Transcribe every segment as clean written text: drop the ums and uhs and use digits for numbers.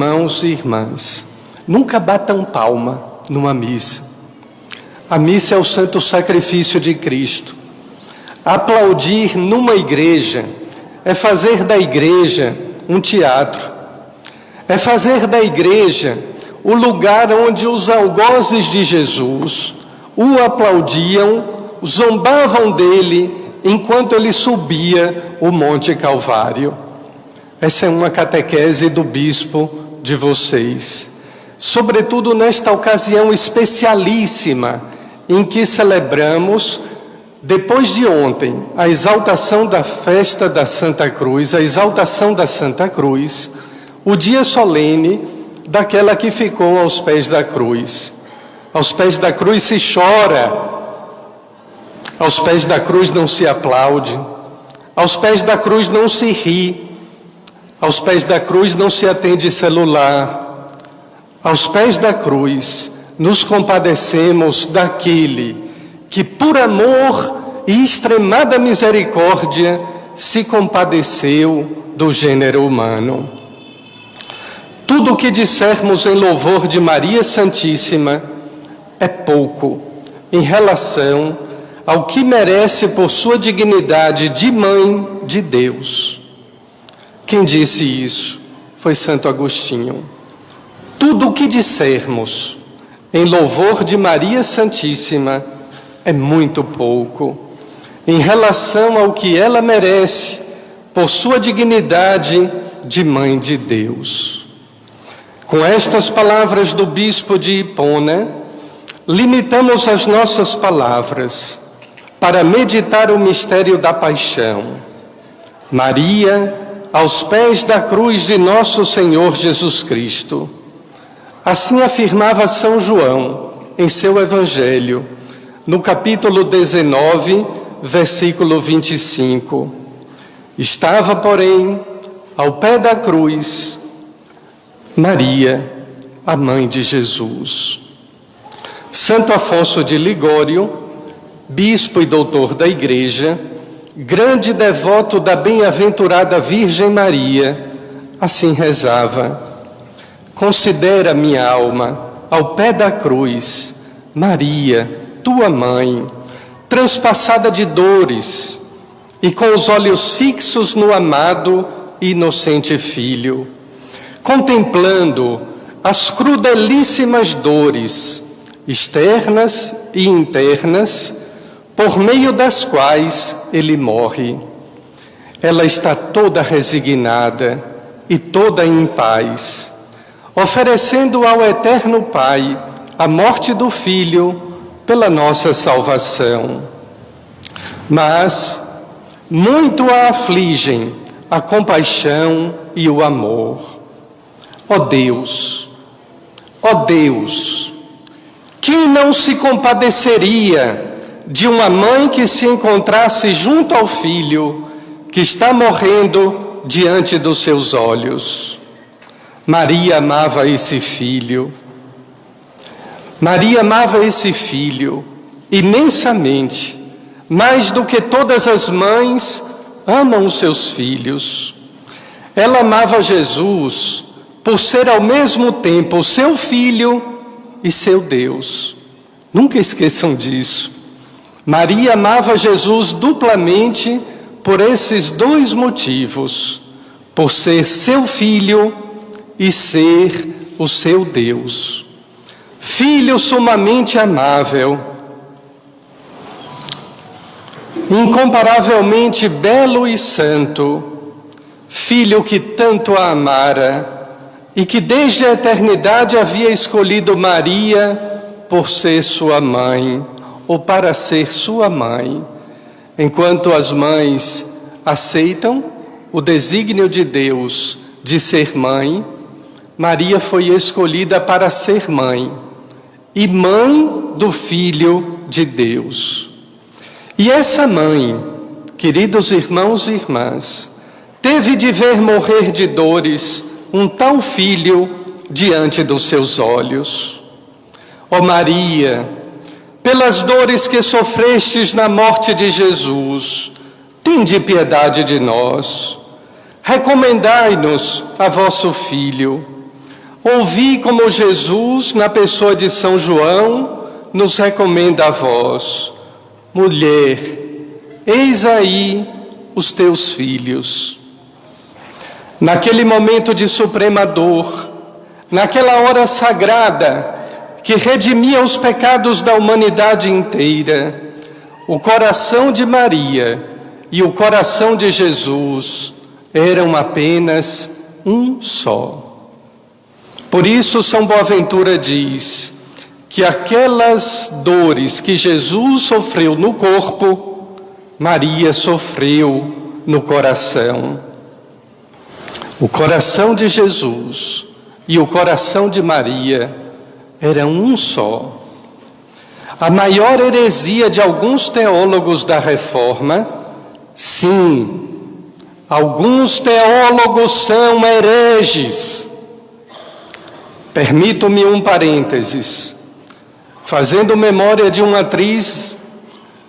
Irmãos e irmãs, nunca batam palma numa missa. A missa é o santo sacrifício de Cristo. Aplaudir numa igreja é fazer da igreja um teatro. É fazer da igreja o lugar onde os algozes de Jesus o aplaudiam, zombavam dele enquanto ele subia o Monte Calvário. Essa é uma catequese do bispo de vocês, sobretudo nesta ocasião especialíssima em que celebramos, depois de ontem, a exaltação da festa da Santa Cruz, a exaltação da Santa Cruz, o dia solene daquela que ficou aos pés da cruz. Aos pés da cruz se chora, aos pés da cruz não se aplaude, aos pés da cruz não se ri, aos pés da cruz não se atende celular. Aos pés da cruz nos compadecemos daquele que por amor e extremada misericórdia se compadeceu do gênero humano. Tudo o que dissermos em louvor de Maria Santíssima é pouco em relação ao que merece por sua dignidade de mãe de Deus. Quem disse isso foi Santo Agostinho. Tudo o que dissermos em louvor de Maria Santíssima é muito pouco em relação ao que ela merece por sua dignidade de mãe de Deus. Com estas palavras do bispo de Hipona, limitamos as nossas palavras para meditar o mistério da paixão. Maria, aos pés da cruz de nosso Senhor Jesus Cristo. Assim afirmava São João em seu Evangelho, no capítulo 19, versículo 25. Estava, porém, ao pé da cruz, Maria, a mãe de Jesus. Santo Afonso de Ligório, bispo e doutor da Igreja, grande devoto da bem-aventurada Virgem Maria, assim rezava: considera minha alma ao pé da cruz, Maria, tua mãe, transpassada de dores, e com os olhos fixos no amado e inocente Filho, contemplando as crudelíssimas dores, externas e internas, por meio das quais ele morre. Ela está toda resignada e toda em paz, oferecendo ao eterno Pai a morte do Filho pela nossa salvação. Mas muito a afligem a compaixão e o amor. Ó Deus, quem não se compadeceria de uma mãe que se encontrasse junto ao filho que está morrendo diante dos seus olhos? Maria amava esse filho. Maria amava esse filho imensamente, mais do que todas as mães amam os seus filhos. Ela amava Jesus por ser ao mesmo tempo seu filho e seu Deus. Nunca esqueçam disso. Maria amava Jesus duplamente por esses dois motivos: por ser seu filho e ser o seu Deus. Filho sumamente amável, incomparavelmente belo e santo, filho que tanto a amara e que desde a eternidade havia escolhido Maria por ser sua mãe, ou para ser sua mãe. Enquanto as mães aceitam o desígnio de Deus de ser mãe, Maria foi escolhida para ser mãe, e mãe do Filho de Deus. E essa mãe, queridos irmãos e irmãs, teve de ver morrer de dores um tal filho diante dos seus olhos. Ó Maria, pelas dores que sofrestes na morte de Jesus, tende piedade de nós. Recomendai-nos a vosso Filho, Ouvi como Jesus, na pessoa de São João, nos recomenda a vós: mulher, eis aí os teus filhos. Naquele momento de suprema dor, naquela hora sagrada que redimia os pecados da humanidade inteira, o coração de Maria e o coração de Jesus eram apenas um só. Por isso, São Boaventura diz que aquelas dores que Jesus sofreu no corpo, Maria sofreu no coração. O coração de Jesus e o coração de Maria eram um só. A maior heresia de alguns teólogos da Reforma, sim, alguns teólogos são hereges. Permito-me um parênteses, fazendo memória de uma atriz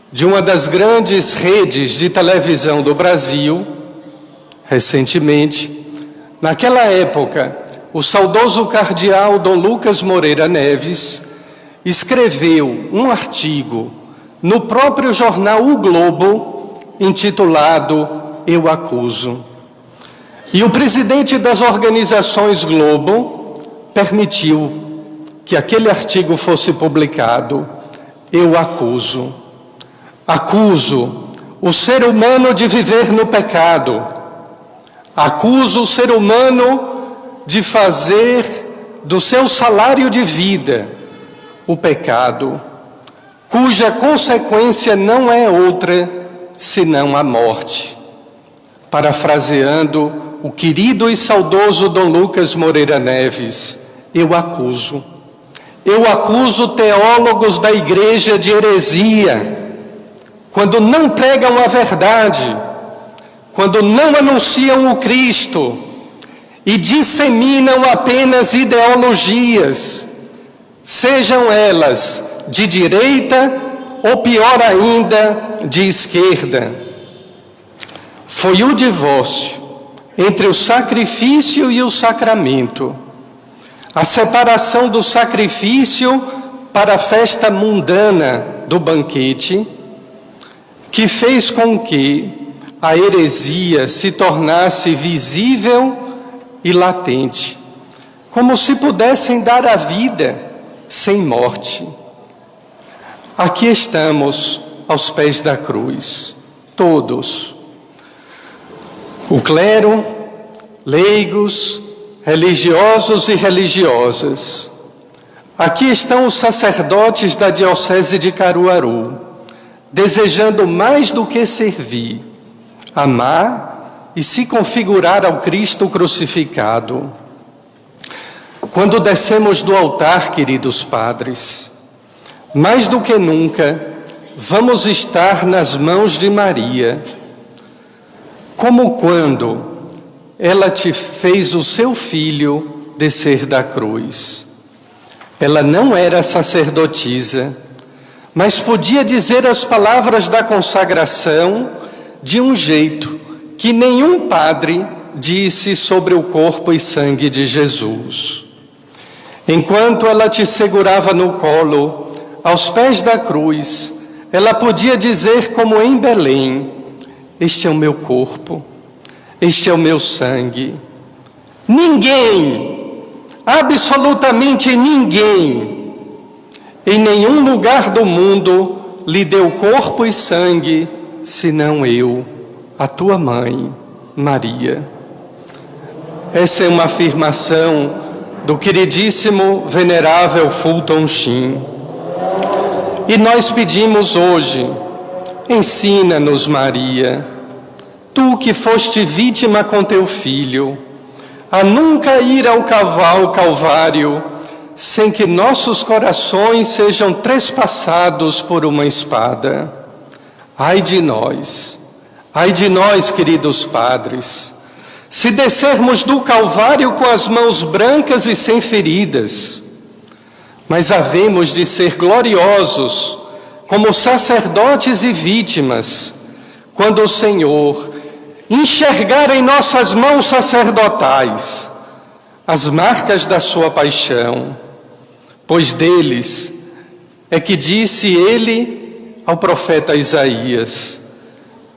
de uma das grandes redes de televisão do Brasil, recentemente. Naquela época, o saudoso cardeal Dom Lucas Moreira Neves escreveu um artigo no próprio jornal O Globo, intitulado Eu Acuso. E o presidente das organizações Globo permitiu que aquele artigo fosse publicado. Eu acuso. Acuso o ser humano de viver no pecado. Acuso o ser humano de fazer do seu salário de vida o pecado, cuja consequência não é outra senão a morte. Parafraseando o querido e saudoso Dom Lucas Moreira Neves, eu acuso teólogos da igreja de heresia, quando não pregam a verdade, quando não anunciam o Cristo e disseminam apenas ideologias, sejam elas de direita ou, pior ainda, de esquerda. Foi o divórcio entre o sacrifício e o sacramento, a separação do sacrifício para a festa mundana do banquete, que fez com que a heresia se tornasse visível e latente, como se pudessem dar a vida sem morte. Aqui estamos aos pés da cruz, todos. O clero, leigos, religiosos e religiosas. Aqui estão os sacerdotes da Diocese de Caruaru, desejando mais do que servir, amar e se configurar ao Cristo crucificado. Quando descemos do altar, queridos padres, mais do que nunca, vamos estar nas mãos de Maria, como quando ela te fez o seu filho descer da cruz. Ela não era sacerdotisa, mas podia dizer as palavras da consagração de um jeito que nenhum padre disse sobre o corpo e sangue de Jesus. Enquanto ela te segurava no colo, aos pés da cruz, ela podia dizer como em Belém: este é o meu corpo, este é o meu sangue. Ninguém, absolutamente ninguém, em nenhum lugar do mundo lhe deu corpo e sangue, senão eu, a tua mãe, Maria. Essa é uma afirmação do queridíssimo venerável Fulton Sheen. E nós pedimos hoje: ensina-nos, Maria, tu que foste vítima com teu filho, a nunca ir ao Calvário sem que nossos corações sejam trespassados por uma espada. Ai de nós, queridos padres, se descermos do Calvário com as mãos brancas e sem feridas, mas havemos de ser gloriosos como sacerdotes e vítimas, quando o Senhor enxergar em nossas mãos sacerdotais as marcas da sua paixão, pois deles é que disse ele ao profeta Isaías: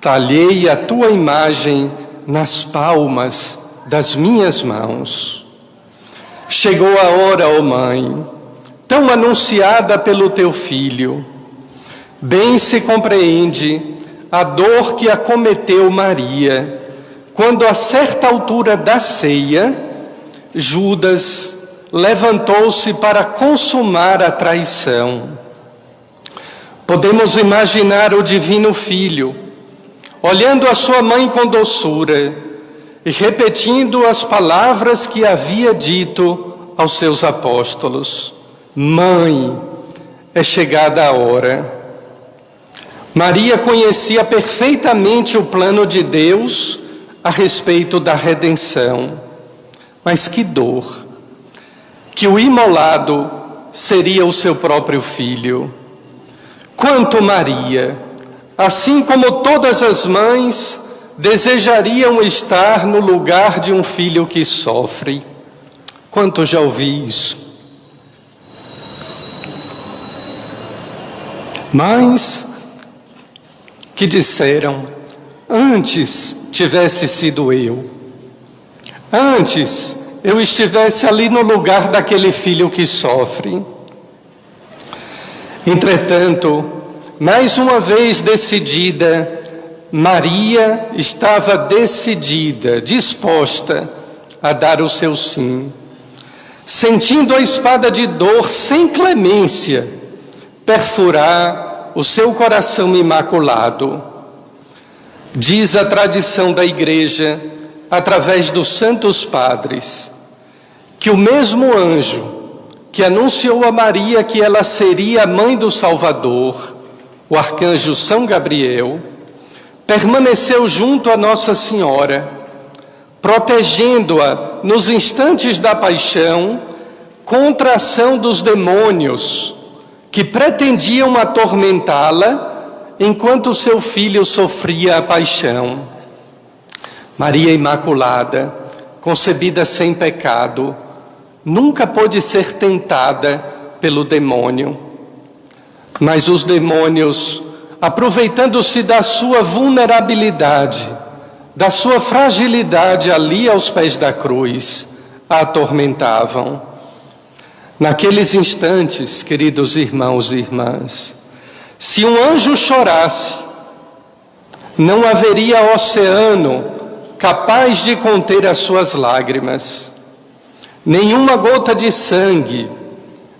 talhei a tua imagem nas palmas das minhas mãos. Chegou a hora, ó Mãe, tão anunciada pelo teu Filho. Bem se compreende a dor que acometeu Maria, quando a certa altura da ceia, Judas levantou-se para consumar a traição. Podemos imaginar o Divino Filho, olhando a sua mãe com doçura e repetindo as palavras que havia dito aos seus apóstolos: Mãe, é chegada a hora. Maria conhecia perfeitamente o plano de Deus a respeito da redenção. Mas que dor! Que o imolado seria o seu próprio filho. Quanto Maria, assim como todas as mães, desejariam estar no lugar de um filho que sofre. Quanto já ouvi isso? Mães que disseram: antes tivesse sido eu, antes eu estivesse ali no lugar daquele filho que sofre. Entretanto, mais uma vez decidida, Maria estava decidida, disposta a dar o seu sim, sentindo a espada de dor sem clemência perfurar o seu coração imaculado. Diz a tradição da Igreja, através dos santos padres, que o mesmo anjo que anunciou a Maria que ela seria a mãe do Salvador, o arcanjo São Gabriel, permaneceu junto a Nossa Senhora, protegendo-a nos instantes da paixão contra a ação dos demônios que pretendiam atormentá-la enquanto seu filho sofria a paixão. Maria Imaculada, concebida sem pecado, nunca pôde ser tentada pelo demônio. Mas os demônios, aproveitando-se da sua vulnerabilidade, da sua fragilidade ali aos pés da cruz, a atormentavam. Naqueles instantes, queridos irmãos e irmãs, se um anjo chorasse, não haveria oceano capaz de conter as suas lágrimas. Nenhuma gota de sangue,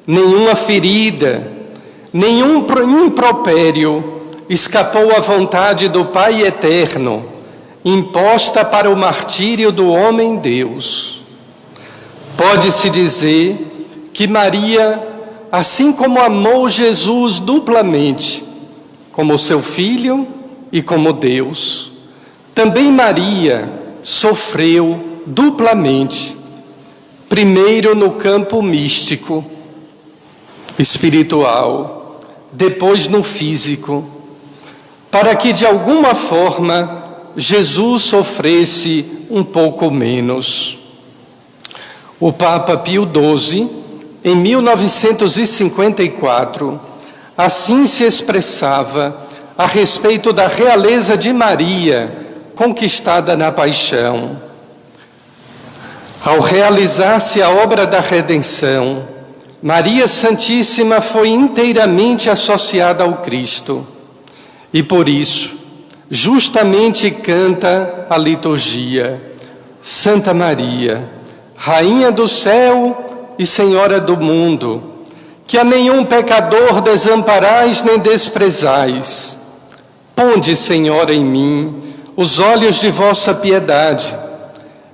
nenhuma ferida, nenhum impropério escapou à vontade do Pai Eterno, imposta para o martírio do homem-Deus. Pode-se dizer que Maria, assim como amou Jesus duplamente, como seu filho e como Deus, também Maria sofreu duplamente, primeiro no campo místico, espiritual, depois no físico, para que de alguma forma Jesus sofresse um pouco menos. O Papa Pio XII, em 1954, assim se expressava a respeito da realeza de Maria, conquistada na paixão. Ao realizar-se a obra da redenção, Maria Santíssima foi inteiramente associada ao Cristo. E por isso, justamente canta a liturgia: Santa Maria, Rainha do céu e Senhora do mundo, que a nenhum pecador desamparais nem desprezais. Ponde, Senhora, em mim os olhos de vossa piedade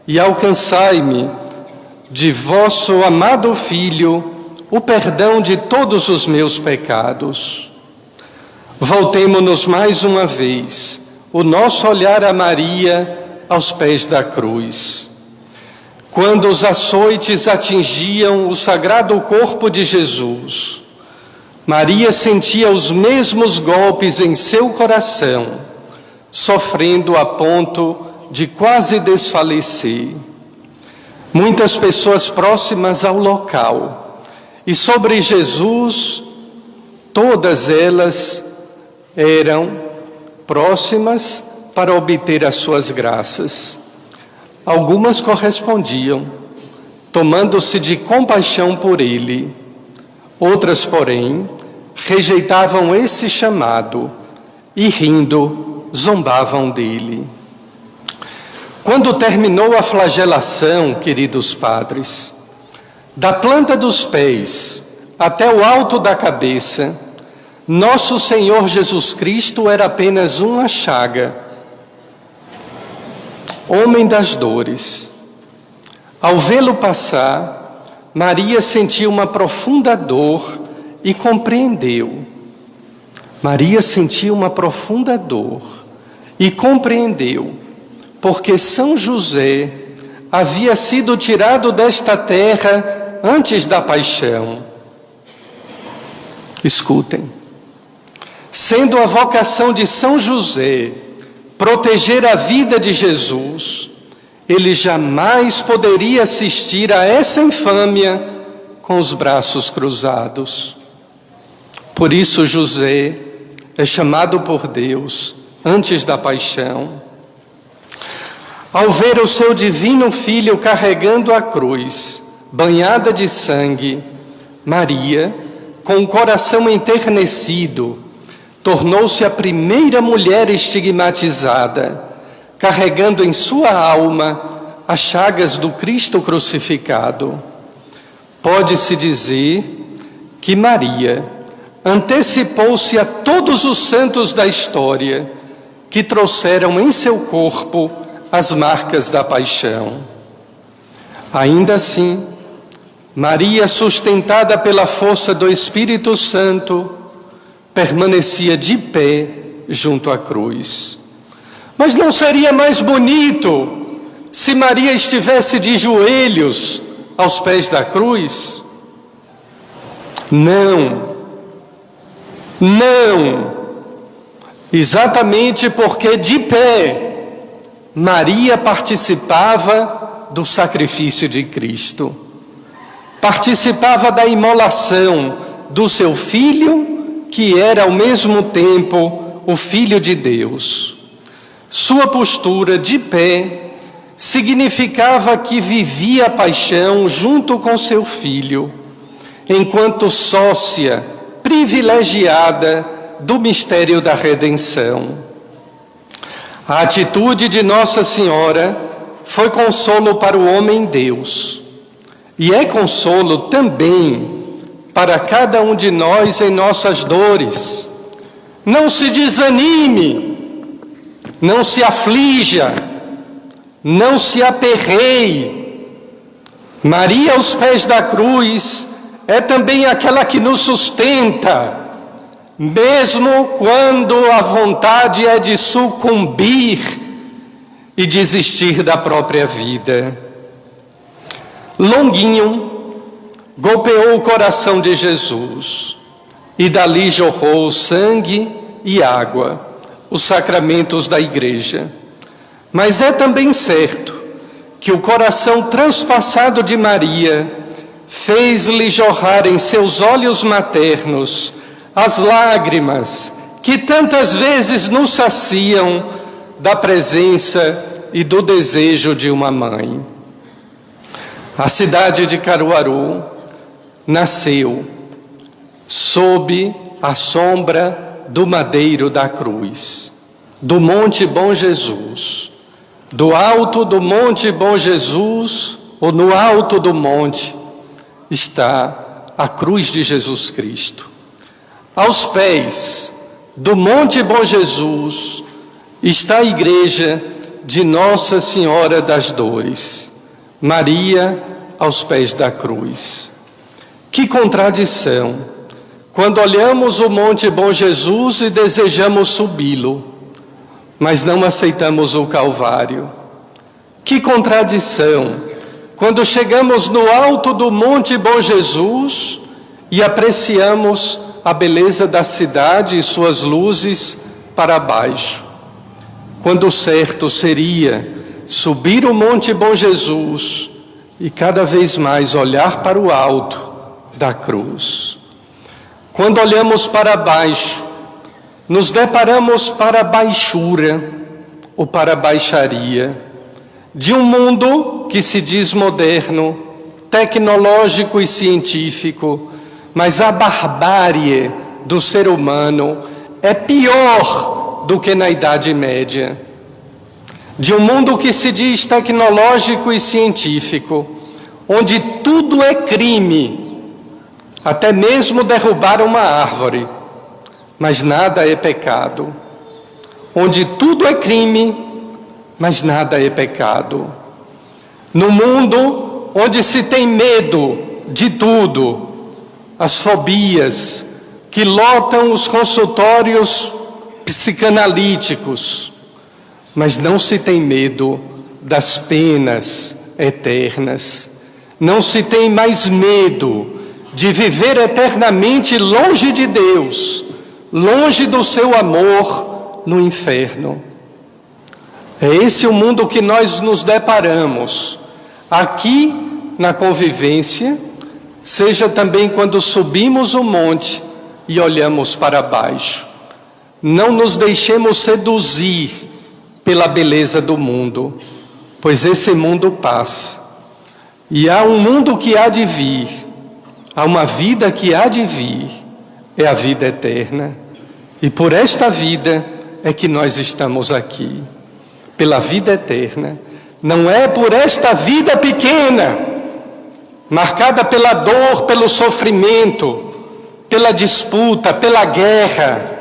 e alcançai-me de vosso amado Filho o perdão de todos os meus pecados. Voltemo-nos mais uma vez o nosso olhar a Maria aos pés da cruz. Quando os açoites atingiam o sagrado corpo de Jesus, Maria sentia os mesmos golpes em seu coração, sofrendo a ponto de quase desfalecer. muitas pessoas próximas ao local. E sobre Jesus, todas elas eram próximas para obter as suas graças. Algumas correspondiam, tomando-se de compaixão por ele. Outras, porém, rejeitavam esse chamado e, rindo, zombavam dele. Quando terminou a flagelação, queridos padres, da planta dos pés até o alto da cabeça, nosso Senhor Jesus Cristo era apenas uma chaga, homem das dores. Ao vê-lo passar, Maria sentiu uma profunda dor e compreendeu. Maria sentiu uma profunda dor e compreendeu, porque São José havia sido tirado desta terra antes da paixão. Escutem, sendo a vocação de São José proteger a vida de Jesus, ele jamais poderia assistir a essa infâmia com os braços cruzados. Por isso José é chamado por Deus antes da paixão. Ao ver o seu divino filho carregando a cruz, banhada de sangue, Maria, com o coração enternecido, tornou-se a primeira mulher estigmatizada, carregando em sua alma as chagas do Cristo crucificado. Pode-se dizer que Maria antecipou-se a todos os santos da história que trouxeram em seu corpo as marcas da paixão. Ainda assim, Maria, sustentada pela força do Espírito Santo, permanecia de pé junto à cruz. Mas não seria mais bonito se Maria estivesse de joelhos aos pés da cruz? Não. Não. Exatamente porque de pé Maria participava do sacrifício de Cristo. Participava da imolação do seu filho, que era ao mesmo tempo o Filho de Deus. Sua postura de pé significava que vivia a paixão junto com seu filho, enquanto sócia privilegiada do mistério da redenção. A atitude de Nossa Senhora foi consolo para o homem Deus, e é consolo também para cada um de nós em nossas dores. Não se desanime, não se aflija, não se aperreie. Maria aos pés da cruz é também aquela que nos sustenta, mesmo quando a vontade é de sucumbir e desistir da própria vida. Longuinho golpeou o coração de Jesus e dali jorrou sangue e água, os sacramentos da igreja. Mas é também certo que o coração transpassado de Maria fez-lhe jorrar em seus olhos maternos as lágrimas que tantas vezes nos saciam da presença e do desejo de uma mãe. A cidade de Caruaru nasceu sob a sombra do madeiro da cruz, do Monte Bom Jesus. Do alto do Monte Bom Jesus, ou no alto do monte, está a cruz de Jesus Cristo. Aos pés do Monte Bom Jesus está a igreja de Nossa Senhora das Dores, Maria aos pés da cruz. Que contradição, quando olhamos o Monte Bom Jesus e desejamos subi-lo, mas não aceitamos o Calvário. Que contradição, quando chegamos no alto do Monte Bom Jesus e apreciamos a beleza da cidade e suas luzes para baixo, quando o certo seria subir o Monte Bom Jesus e cada vez mais olhar para o alto da cruz. Quando olhamos para baixo, nos deparamos para a baixura ou para a baixaria de um mundo que se diz moderno, tecnológico e científico, mas a barbárie do ser humano é pior do que na Idade Média. De um mundo que se diz tecnológico e científico, onde tudo é crime, até mesmo derrubar uma árvore, mas nada é pecado. Onde tudo é crime, mas nada é pecado. No mundo onde se tem medo de tudo, as fobias que lotam os consultórios psicanalíticos, mas não se tem medo das penas eternas. Não se tem mais medo de viver eternamente longe de Deus, longe do seu amor no inferno. É esse o mundo que nós nos deparamos aqui na convivência, seja também quando subimos o monte e olhamos para baixo. Não nos deixemos seduzir pela beleza do mundo, pois esse mundo passa. E há um mundo que há de vir, há uma vida que há de vir, é a vida eterna. E por esta vida é que nós estamos aqui, pela vida eterna. Não é por esta vida pequena, marcada pela dor, pelo sofrimento, pela disputa, pela guerra,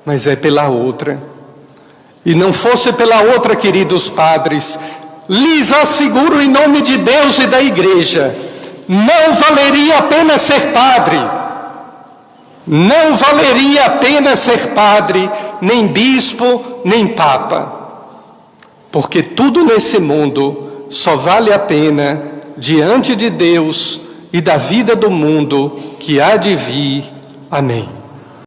mas é pela outra. E não fosse pela outra, queridos padres, lhes asseguro em nome de Deus e da igreja, não valeria a pena ser padre. Não valeria a pena ser padre, nem bispo, nem papa. Porque tudo nesse mundo só vale a pena diante de Deus e da vida do mundo que há de vir. Amém.